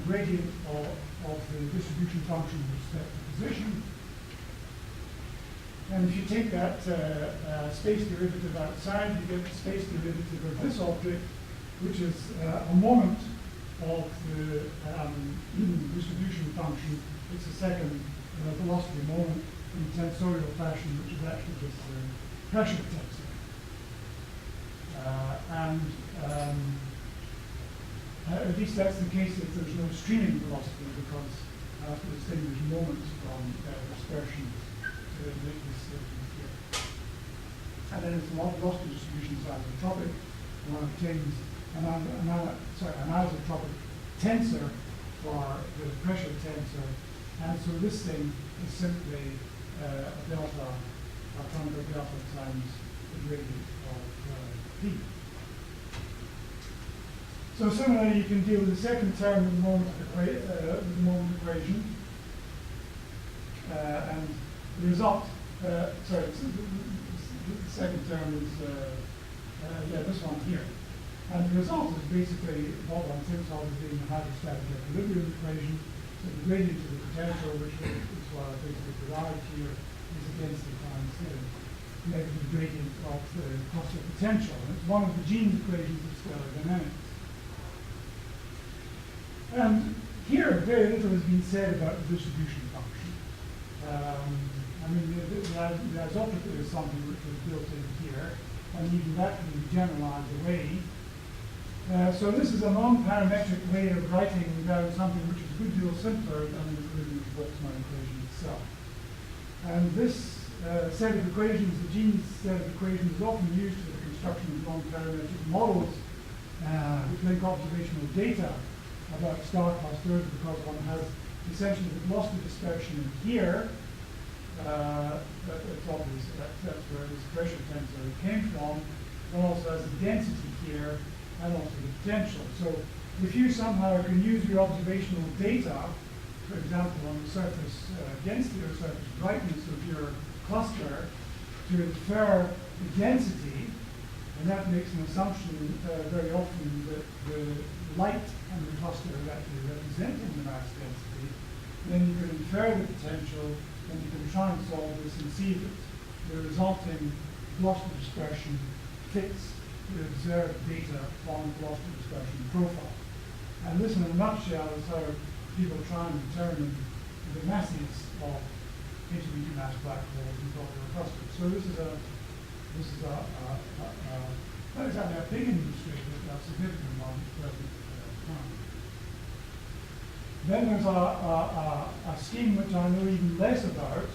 the gradient of the distribution function with respect to position. And if you take that space derivative outside, you get the space derivative of this object, which is a moment of the distribution function. It's a second velocity moment in tensorial fashion, which is actually this pressure tensor. At least that's the case if there's no streaming velocity, because I have to distinguish moments from dispersions to make this here. And then it's the velocity distribution is isotropic. One obtains an isotropic tensor for the pressure tensor. And so this thing is simply a delta, a Kronecker delta times the gradient of d. So similarly, you can deal with the second term with the moment equation. And the result, the second term is, this one here. And the result is basically what one thinks of as being the hydrostatic equilibrium equation. So the gradient of the potential, which is what I basically derived here, is against the times the negative gradient of the cluster potential. And it's one of the gene equations of stellar dynamics. And here, very little has been said about the distribution function. I mean, the isotropic is something which was built in here, and even that can be generalized away. So this is a non-parametric way of writing down something which is a good deal simpler than the Boltzmann equation itself. And this set of equations, the gene set of equations, is often used for the construction of non-parametric models which link observational data about star clusters, because one has essentially the velocity dispersion here. It's obvious that's where this pressure tensor came from. One also has the density here and also the potential. So if you somehow can use your observational data, for example, on the surface density or surface brightness of your cluster, to infer the density, and that makes an assumption very often that the light and the cluster is actually representing the mass density, then you can infer the potential, and you can try and solve this and see that the resulting velocity dispersion fits the observed data on the velocity dispersion profile. And this, in a nutshell, is how people try and determine the masses of intermediate mass black holes and globular clusters. So this is not exactly a big industry, but a significant one at the present time. Then there's a scheme which I know even less about,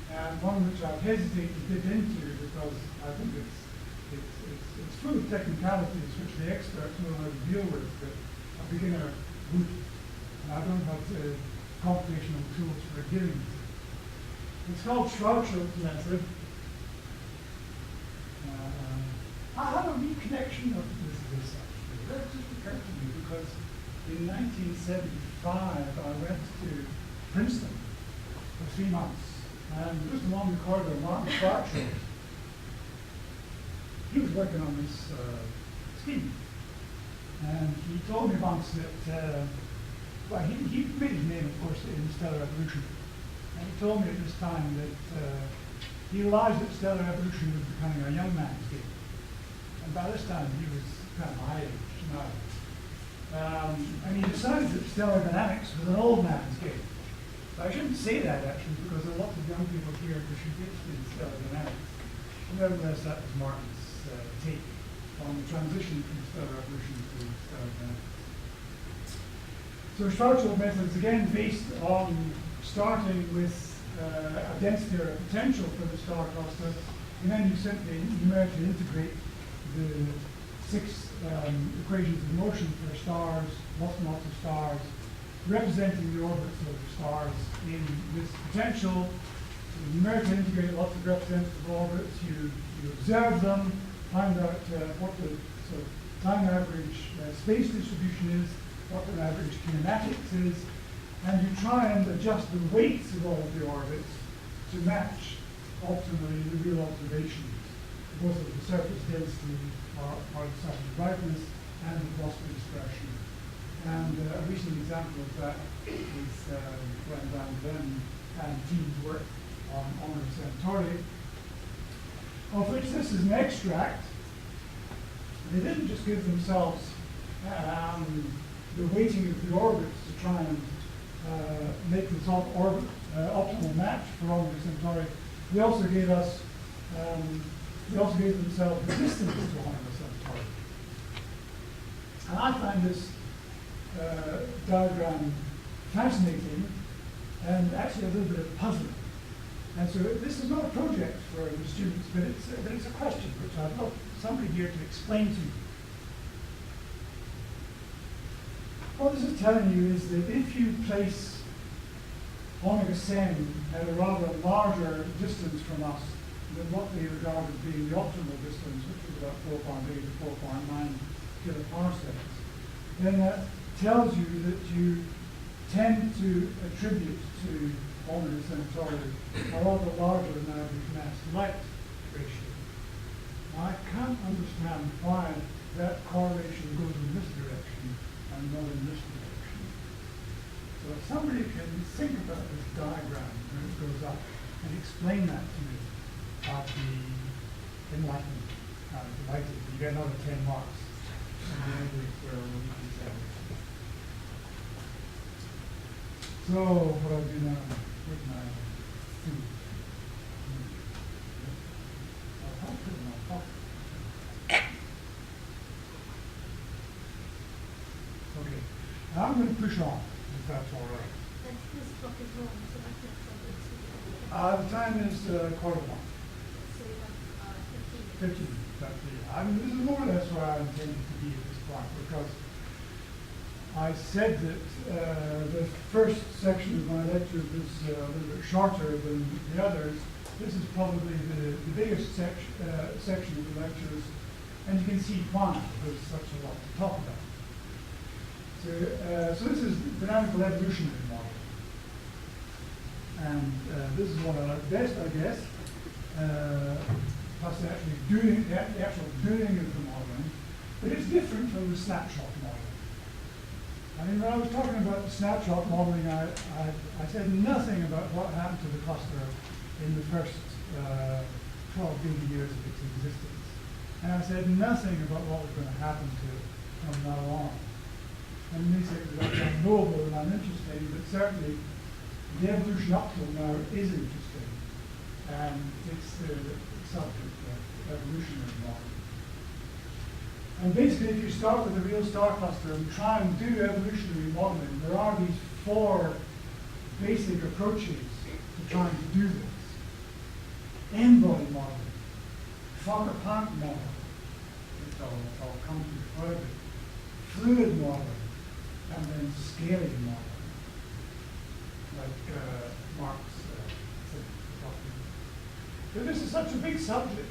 and one which I've hesitated to dig into because I think it's full of technicalities which the experts know how to deal with, but a beginner would. And I don't have the computational tools for dealing with it. It's called Schwarzschild's method. I have a reconnection of this actually. That just occurred to me because in 1975 I went to Princeton for 3 months, and just along the corridor, Martin Schwarzschild, he was working on this scheme. And he told me once that, he made his name, of course, in stellar evolution. And he told me at this time that he realized that stellar evolution was becoming a young man's game. And by this time, he was kind of my age now. And he decided that stellar dynamics was an old man's game. But I shouldn't say that, actually, because there are lots of young people here who should get interested in stellar dynamics. Nevertheless, that was Martin's take on the transition from stellar evolution to stellar dynamics. So Schwarzschild method is again based on starting with a density or a potential for the star cluster, and then you simply numerically integrate the 6 equations of motion for stars, lots and lots of stars, representing the orbits of the stars in this potential. So you numerically integrate lots of representative orbits, you observe them, find out what the time average space distribution is, what the average kinematics is, and you try and adjust the weights of all of the orbits to match optimally the real observations, both of the surface density or the surface brightness and the velocity dispersion And a recent example of that is when Van Ven and teams worked on Honor Centauri, of which this is an extract. They didn't just give themselves the weighting of the orbits to try and make this optimal match for Honor Centauri. They also gave us, they also gave themselves the distance to Honor Centauri. And I find this diagram fascinating and actually a little bit puzzling. And so this is not a project for the students, but it's a question which I'd love somebody here to explain to me. What this is telling you is that if you place Omega Cen at a rather larger distance from us than what they regard as being the optimal distance, which is about 4.8 to 4.9 kiloparsecs, then that tells you that you tend to attribute to Omega Centauri a rather larger than average mass to light ratio. Now, I can't understand why that correlation goes in this direction and not in this direction. So if somebody can think about this diagram when it goes up and explain that to me, I'll be enlightened. I'm delighted. You get another 10 marks. So what I'll do now with my food. I'll put it in my pocket. Okay. Now I'm going to push on, if that's all right. This clock is wrong, so I can't. The time is 1:15. So we have 15. 15. I mean, this is more or less where I intended to be at this point, because I said that the first section of my lecture was a little bit shorter than the others. This is probably the biggest section of the lectures, and you can see why there's such a lot to talk about. So this is dynamical evolutionary model. And this is one of our best, I guess, plus the actual doing of the modeling. But it's different from the snapshot modeling. I mean, when I was talking about the snapshot modeling, I said nothing about what happened to the cluster in the first 12 billion years of its existence. And I said nothing about what was going to happen to it from now on. And they say that's unknowable and uninteresting, but certainly the evolution up till now is interesting. And it's the subject of evolutionary modeling. And basically, if you start with a real star cluster and try and do evolutionary modeling, there are these 4 basic approaches to trying to do this. N-body modeling, Fokker-Planck modeling, which I'll come to further, fluid modeling, and then scaling modeling, like Mark's said. But this is such a big subject.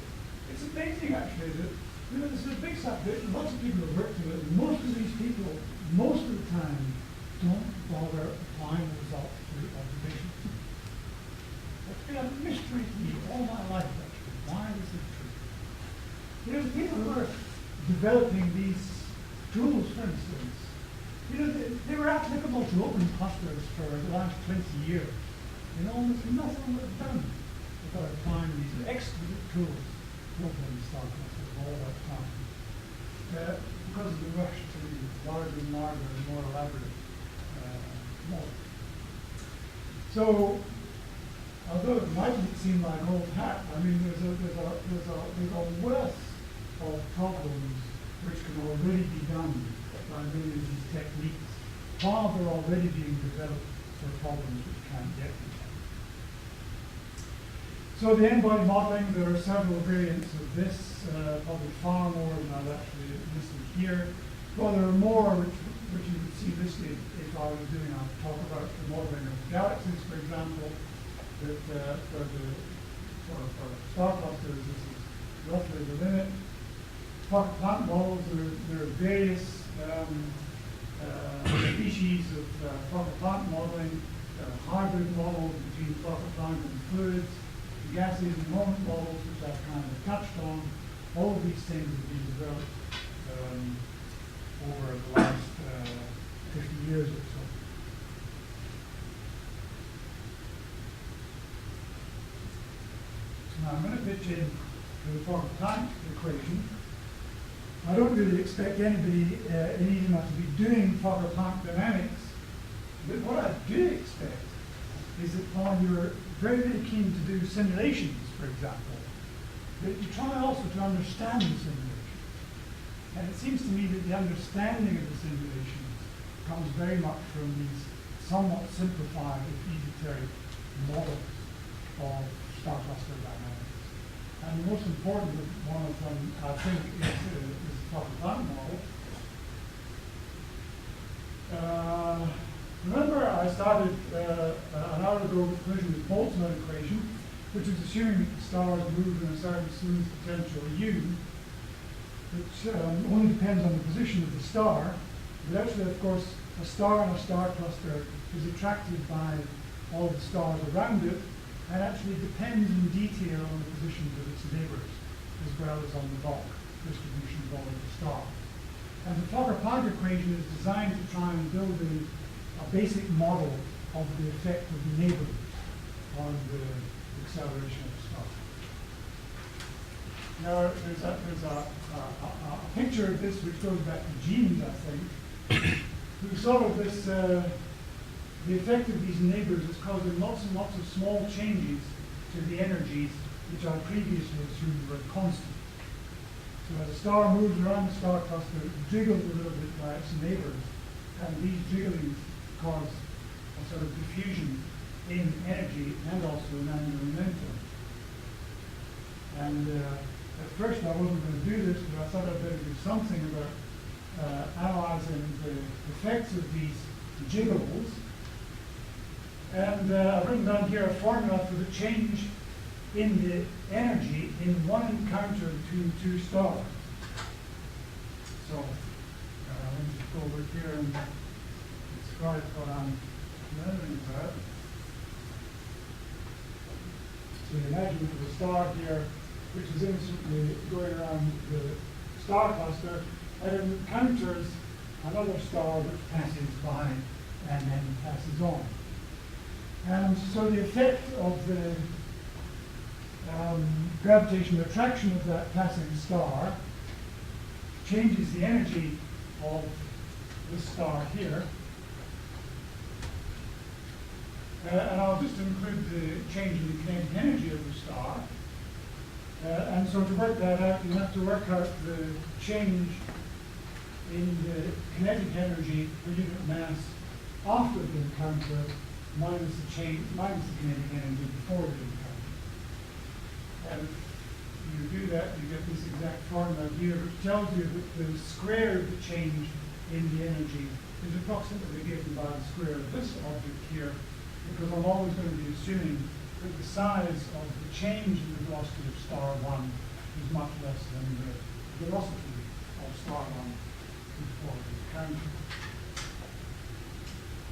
It's amazing, actually, that this is a big subject, and lots of people have worked on it, and most of these people, most of the time, don't bother applying the results to observations. It's been a mystery to me all my life, actually. Why is it true? There's people who are developing these tools, for instance. They were applicable to open clusters for the last 20 years. And almost nothing was done without applying these exquisite tools to open star clusters all that time. Because of the rush to larger and larger and more elaborate models. So, although it mightn't seem like old hat, I mean, there's a wealth of problems which can already be done by many of these techniques, while they're already being developed for problems which can't yet be done. So the n-body modeling, there are several variants of this, probably far more than I've actually listed here. Well, there are more which you would see listed if I was doing a talk about the modeling of galaxies, for example. That for star clusters, this is roughly the limit. For plant models, there are various species of Fokker-Planck modeling, hybrid models between Fokker-Planck and fluids, gaseous and moment models, which I've kind of touched on. All of these things have been developed over the last 50 years or so. So now I'm going to pitch in the Fokker-Planck equation. I don't really expect anybody in ISIMA to be doing Fokker-Planck dynamics, but what I do expect is that while you're very, very keen to do simulations, for example, that you try also to understand the simulation. And it seems to me that the understanding of the simulations comes very much from these somewhat simplified, if esoteric, models of star cluster dynamics. And the most important one of them, I think, is the Fokker-Planck model. Remember, I started an hour ago with collision with Boltzmann equation, which is assuming that the stars move in a certain smooth potential U, which only depends on the position of the star. But actually, of course, a star in a star cluster is attracted by all the stars around it, and actually depends in detail on the positions of its neighbors, as well as on the bulk distribution of all of the stars. And the Fokker-Planck equation is designed to try and build a basic model of the effect of the neighbors on the acceleration of the star. Now, there's a picture of this which goes back to Jeans, I think, who saw this, the effect of these neighbors is causing lots and lots of small changes to the energies which I previously assumed were constant. So as a star moves around the star cluster, it jiggles a little bit by its neighbors, and these jigglings cause a sort of diffusion in energy and also in angular momentum. And at first I wasn't going to do this, but I thought I'd better do something about analyzing the effects of these jiggles. And I've written down here a formula for the change in the energy in one encounter between two stars. So let me just go over here and describe what I'm learning about. So you imagine there's a star here which is instantly going around the star cluster, and it encounters another star which passes by and then passes on. And so the effect of the gravitational attraction of that passing star changes the energy of this star here. And I'll just include the change in the kinetic energy of the star. And so to work that out, you have to work out the change in the kinetic energy per unit mass after the encounter minus the kinetic energy before the encounter. And if you do that, you get this exact formula here, which tells you that the square of the change in the energy is approximately given by the square of this object here, because I'm always going to be assuming that the size of the change in the velocity of star 1 is much less than the velocity of star 1 before the encounter.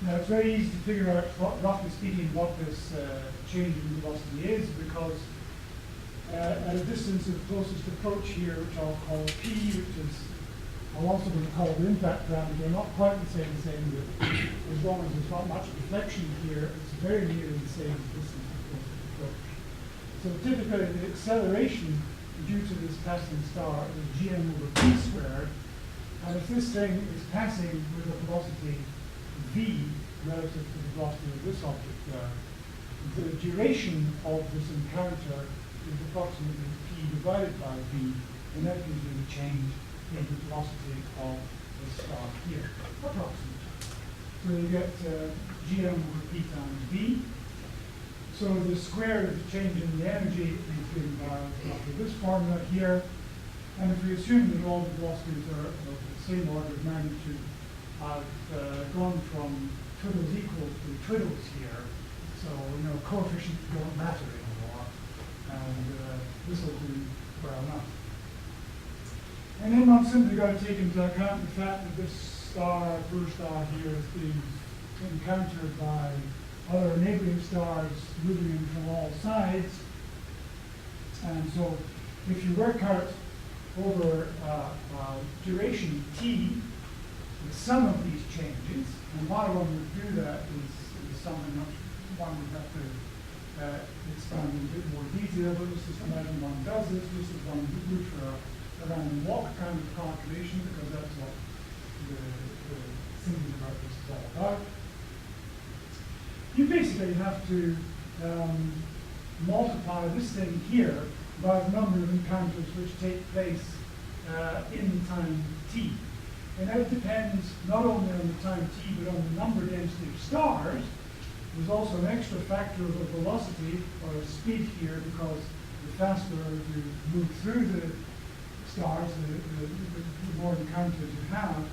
Now, it's very easy to figure out, roughly speaking, what this change in velocity is, because at a distance of closest approach here, which I'll call p, which is, I'm also going to call the impact parameter, not quite the same, but as long as there's not much deflection here, it's very nearly the same distance of closest approach. So typically, the acceleration due to this passing star is gm over p squared, and if this thing is passing with a velocity v relative to the velocity of this object there, the duration of this encounter is approximately p divided by v, and that gives you the change in the velocity of the star here, approximately. So you get gm over p times v. So the square of the change in the energy is given by roughly this formula here. And if we assume that all the velocities are of the same order of magnitude, I've gone from twiddles equal to twiddles here. So, coefficients don't matter anymore. And this will do well enough. And then I'm simply going to take into account the fact that this star, first star here, is being encountered by other neighboring stars moving in from all sides. And so if you work out over duration t, the sum of these changes, and why one would do that is something which one would have to expand in a bit more detail, but this is imagine one does this, this is one would for a random walk kind of calculation, because that's what the thinking about this is all about. You basically have to multiply this thing here by the number of encounters which take place in time t. And that depends not only on the time t, but on the number density of stars. There's also an extra factor of a velocity or a speed here, because the faster you move through the stars, the more encounters you have.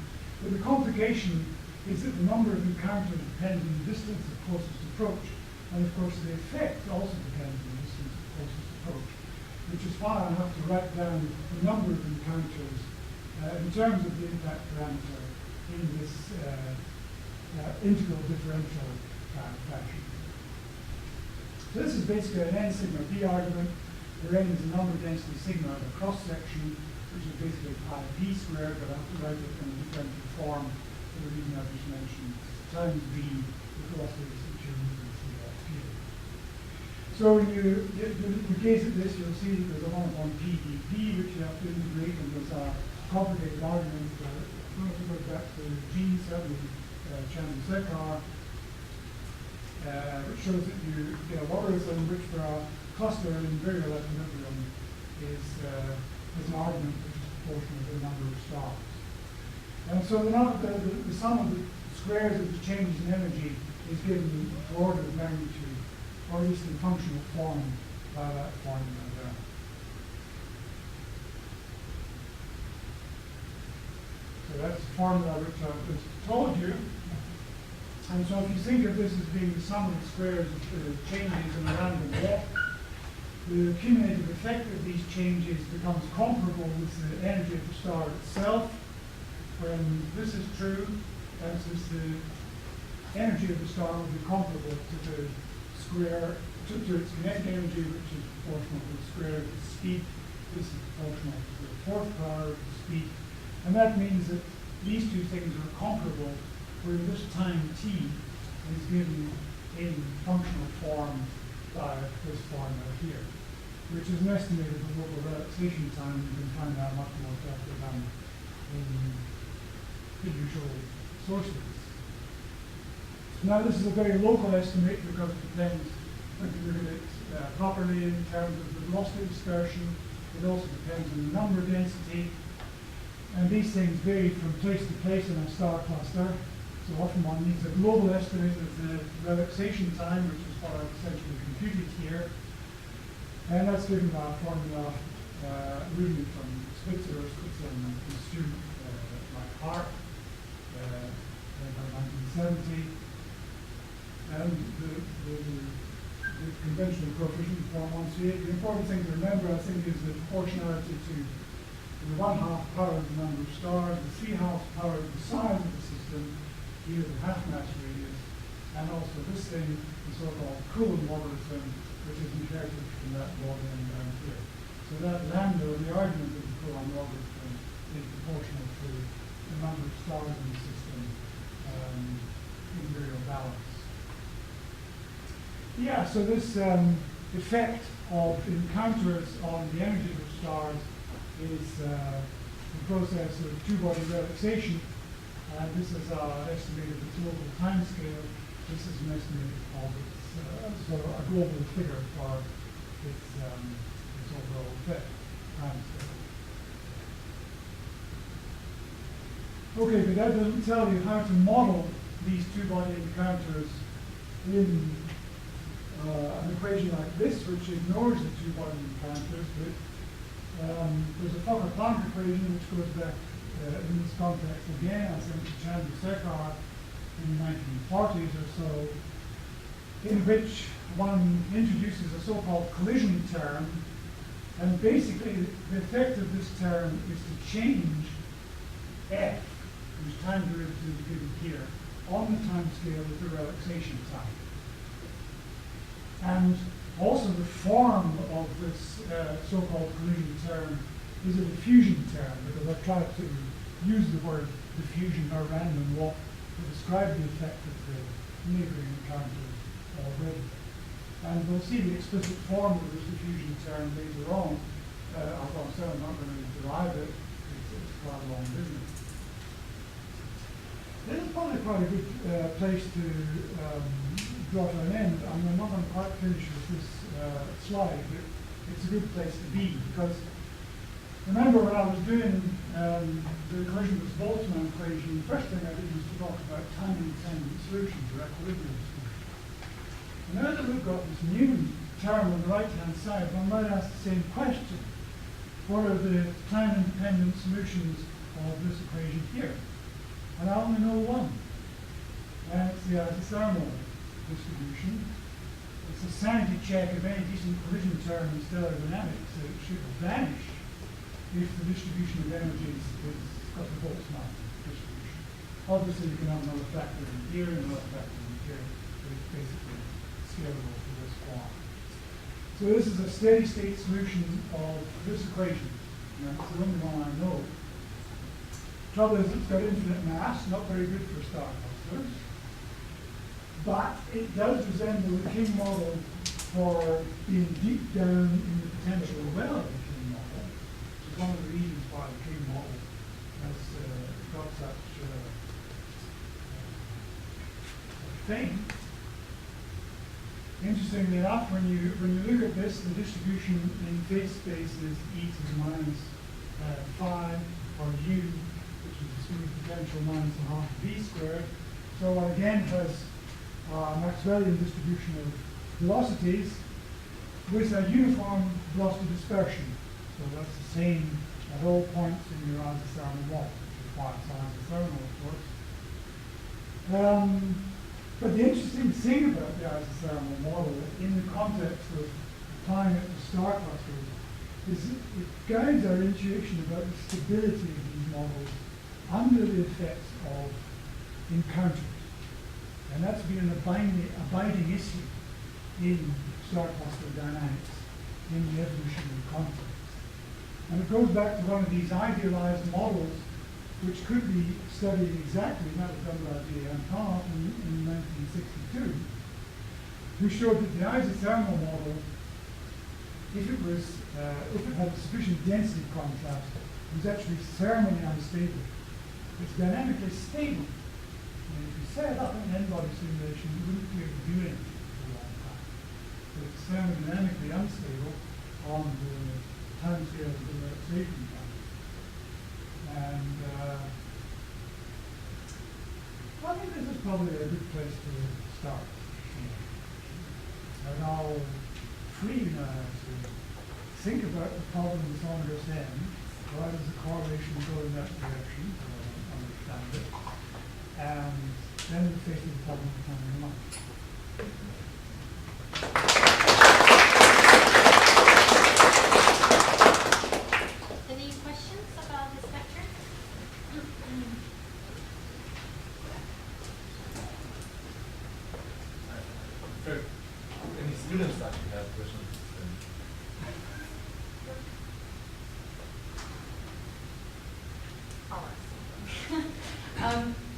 But the complication is that the number of encounters depends on the distance of closest approach. And of course the effect also depends on the distance of closest approach, which is why I have to write down the number of encounters in terms of the impact parameter in this integral differential fashion. So this is basically an n sigma b argument, where n is the number density sigma of a cross section, which is basically pi b squared, but I have to write it in a differential form for the reason I just mentioned, times b, the velocities that you can see up here. So when you gaze at this, you'll see there's a 1 upon p dp, which you have to integrate, and there's a complicated argument. If you go back to G7, Chandra-Sekar, which shows that you get a logarithm which for a cluster in invariable equilibrium is an argument which is proportional to the number of stars. And so the sum of the squares of the changes in energy is given the order of magnitude, or at least in functional form, by that formula there. So that's the formula which I've just told you. And so if you think of this as being the sum of the squares of the changes in a random walk, the cumulative effect of these changes becomes comparable with the energy of the star itself. When this is true, that is, the energy of the star will be comparable to the square, to its kinetic energy, which is proportional to the square of the speed. This is proportional to the fourth power of the speed. And that means that these two things are comparable, where this time t is given in functional form by this formula here, which is an estimate of the local relaxation time. You can find out much more carefully than in the usual sources. Now this is a very local estimate, because it depends, if you look at it properly in terms of the velocity dispersion, it also depends on the number density, and these things vary from place to place in a star cluster. So often one needs a global estimate of the relaxation time, which is what I've essentially computed here. And that's given by a formula really from Spitzer and a student like Hart by 1970. And the conventional coefficient form 1C8. The important thing to remember, I think, is the proportionality to the 1/2 power of the number of stars, the 3/2 power of the size of the system, here the half-mass radius, and also this thing, the so-called Coulomb logarithm, which is inherited from that logarithm down here. So that lambda, the argument of the Coulomb logarithm, is proportional to the number of stars in the system in variable balance. Yeah, so this effect of encounters on the energy of stars is the process of two-body relaxation. This is estimated its local time scale. This is an estimate of its sort of a global figure for its overall effect time scale. Okay, but that doesn't tell you how to model these two-body encounters in an equation like this, which ignores the two-body encounters. But there's a Fokker-Planck equation which goes back in this context again, I think, to Chandra-Sekar in the 1940s or so, in which one introduces a so-called collision term, and basically the effect of this term is to change f, whose time derivative is given here, on the time scale of the relaxation time. And also the form of this so-called collision term is a diffusion term, because I've tried to use the word diffusion or random walk to describe the effect of the neighbouring encounters already. And we'll see the explicit form of this diffusion term later on, although I'm certainly not going to derive it. It's quite a long business. This is probably quite a good place to draw to an end. I mean, I'm not going to quite finish with this slide, but it's a good place to be, because remember when I was doing the equation with Boltzmann equation, the first thing I did was to talk about time-independent solutions, or equilibrium solutions. And now that we've got this new term on the right-hand side, one might ask the same question. What are the time-independent solutions of this equation here? And I only know one. And it's the isothermal distribution. It's a sanity check of any decent collision term in stellar dynamics that it should vanish if the distribution of energies is got the Boltzmann distribution. Obviously, you can have another factor in here and another factor in here, but it's basically scalable to this form. So this is a steady state solution of this equation. And it's the only one I know. Trouble is it's got infinite mass, not very good for star clusters. But it does resemble the King model for being deep down in the potential well of the King model, which is one of the reasons why the King model has got such fame. Interestingly enough, when you look at this, the distribution in phase space is e to the minus 5, or u, which is the smooth potential minus a half v squared. So one again has Maxwellian distribution of velocities with a uniform velocity dispersion. So that's the same at all points in your isothermal model, which is why it's isothermal, of course. But the interesting thing about the isothermal model in the context of applying it to star clusters is it guides our intuition about the stability of these models under the effects of encounters. And that's been an abiding issue in star cluster dynamics in the evolutionary context. And it goes back to one of these idealized models which could be studied exactly, and that was done by Antonov in 1962, who showed that the isothermal model, if it had a sufficient density contrast, was actually thermally unstable. It's dynamically stable. And if you set it up in an n-body simulation, you wouldn't be able to do anything for a long time. So it's thermodynamically unstable on the time scale of the relaxation time. And I think this is probably a good place to start. And I'll free you now to think about the problems on this end. Why does the correlation go in that direction? So I don't understand it. And then we'll face the problem of coming along. Any questions about this lecture? Sure. Any students actually have questions?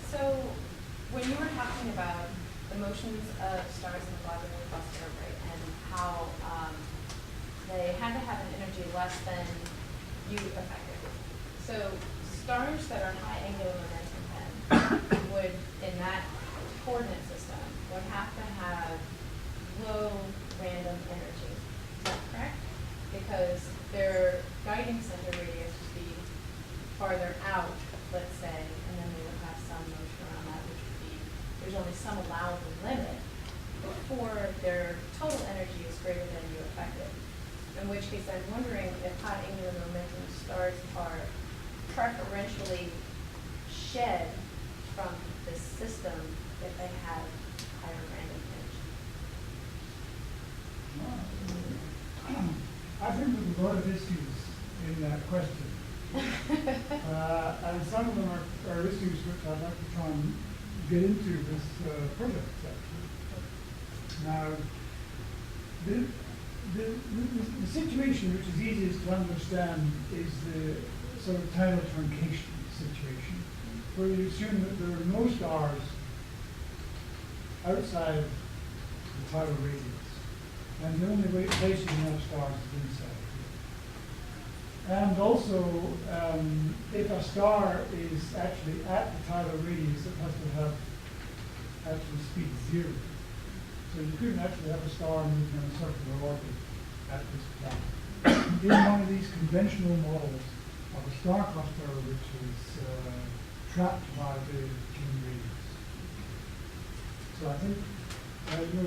So when you were talking about the motions of stars in the globular cluster, right, and how they had to have an energy less than U effective. So stars that are high angular momentum then would, in that coordinate system, would have to have low random energy. Is that correct? Because their guiding center radius would be farther out, let's say, and then they would have some motion around that, which would be, there's only some allowable limit before their total energy is greater than U effective. In which case, I'm wondering if high angular momentum stars are preferentially shed from this system if they have higher random energy. I think there's a lot of issues in that question. And some of them are issues which I'd like to try and get into this project section. Now, the situation which is easiest to understand is the sort of tidal truncation situation. where you assume that there are no stars outside the tidal radius, and the only place you can have stars is inside. And also, if a star is actually at the tidal radius, it has to have actually speed 0. So you couldn't actually have a star moving in a circular orbit at this point. In one of these conventional models of a star cluster which is trapped by the king radius. So I think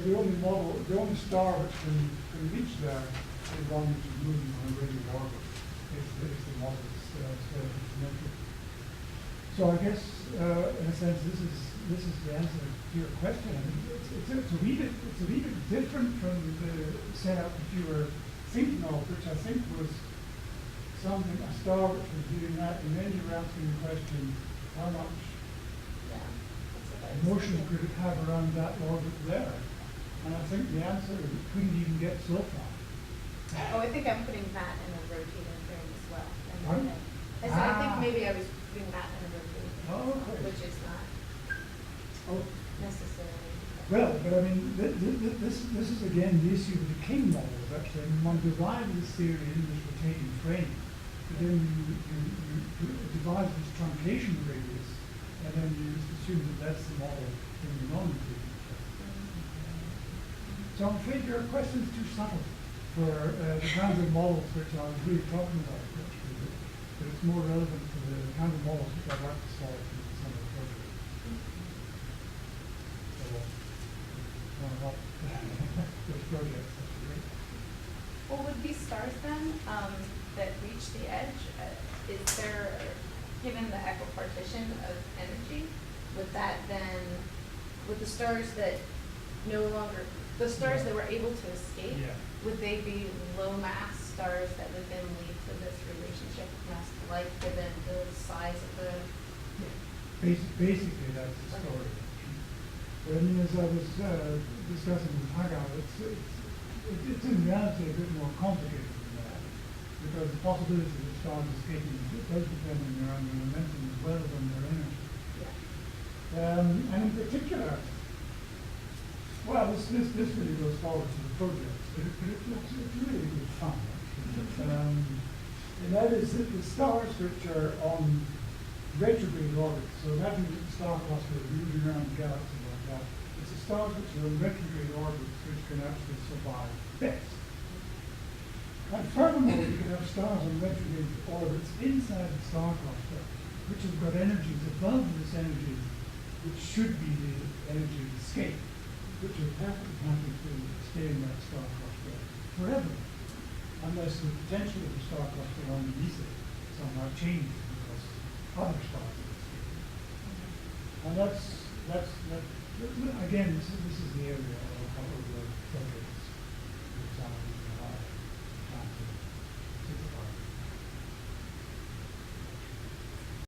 the only star which can reach there is one which is moving on a radial orbit if the model is symmetric. So I guess in a sense this is the answer to your question. I mean, it's a wee bit different from the setup that you were thinking of, which I think was a star which was doing that, and then you were asking the question, how much Yeah, that's what I was motion thinking. could it have around that orbit there? And I think the answer is it couldn't even get so far. Oh, I think I'm putting that in a rotating frame as well. Pardon? I said, I think maybe I was putting that in a rotating frame, Oh, okay. which is not Oh, necessarily. well, but I mean, this is again the issue with the King models. Actually, I mean, one divides this theory into this rotating frame, but then you divide this truncation radius, and then you just assume that that's the model in the non-rotating frame. So I'm afraid your question is too subtle for the kinds of models which I was really talking about, actually, but it's more relevant to the kind of models which I'd like to solve in some of the projects. Those projects, that's great. Well, would these stars then, that reach the edge, is there, given the equipartition of energy, would that then, would the stars that no longer, the stars that were able to escape, Yeah. would they be low mass stars that would then lead to this relationship of mass to light, given the size of the? Basically, that's the story. But I mean, as I was discussing with Heggie, it's in reality a bit more complicated than that, because the possibility of the stars escaping does depend on their angular momentum as well as on their energy. Yeah. And in particular, well, this really goes forward to the project, but it's really good fun. And that is that the stars which are on retrograde orbits, so imagine that the star cluster is moving around the galaxy like that. It's the stars which are on retrograde orbits which can actually survive best. And furthermore, you can have stars on retrograde orbits inside the star cluster, which have got energies above this energy, which should be the energy of escape, which are perfectly happy to stay in that star cluster forever, unless the potential of the star cluster underneath it somehow changes because other stars are escaping. And that's again, this is the area of the project.